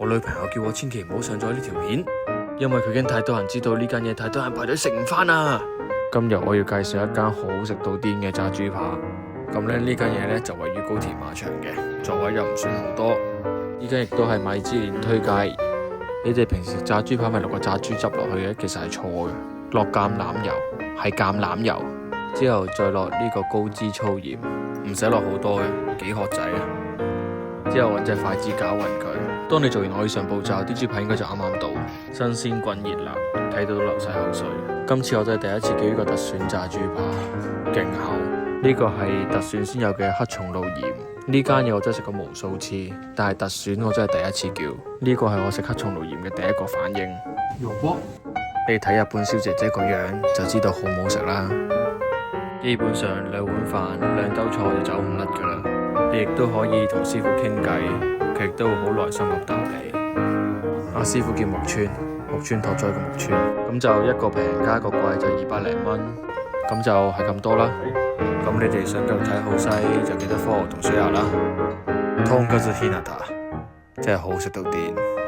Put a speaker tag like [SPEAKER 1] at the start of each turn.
[SPEAKER 1] 我女朋友叫我千祈唔好上咗呢條片，因為佢驚太多人知道呢間嘢，太多人排隊食唔返啊！今日我要介紹一間好食到癲嘅炸豬扒。咁呢間嘢呢就位於高田馬場嘅，座位又唔算好多。呢間亦都係米芝蓮推介。你哋平時食炸豬扒咪落個炸豬汁落去嘅，其實係錯嘅。落橄欖油係橄欖油，之後再落呢個高脂粗鹽，唔使落好多嘅，幾殼仔啊！之後揾隻筷子攪勻佢。當你做完我以上步驟，啲豬扒應該就啱啱到，新鮮滾熱辣，睇到都流晒口水。今次我真係第一次叫呢個特選炸豬扒，勁厚。呢個係特選先有嘅黑松露鹽。呢間嘢我真係食過無數次，但係特選我真係第一次叫。呢個係我食黑松露鹽嘅第一個反應。你睇日本小姐姐個樣就知道好唔好食啦。基本上2碗飯2兜菜就走唔甩噶啦。你亦都可以同師傅傾偈，佢亦都會好耐心咁答你。阿師傅叫木村，木村拓哉嘅木村。咁就一個平加一個貴就200零蚊，咁就係咁多啦。咁你哋想繼續睇好西就記得 follow 同 share 啦。湯吉士希納塔真係好食到癲。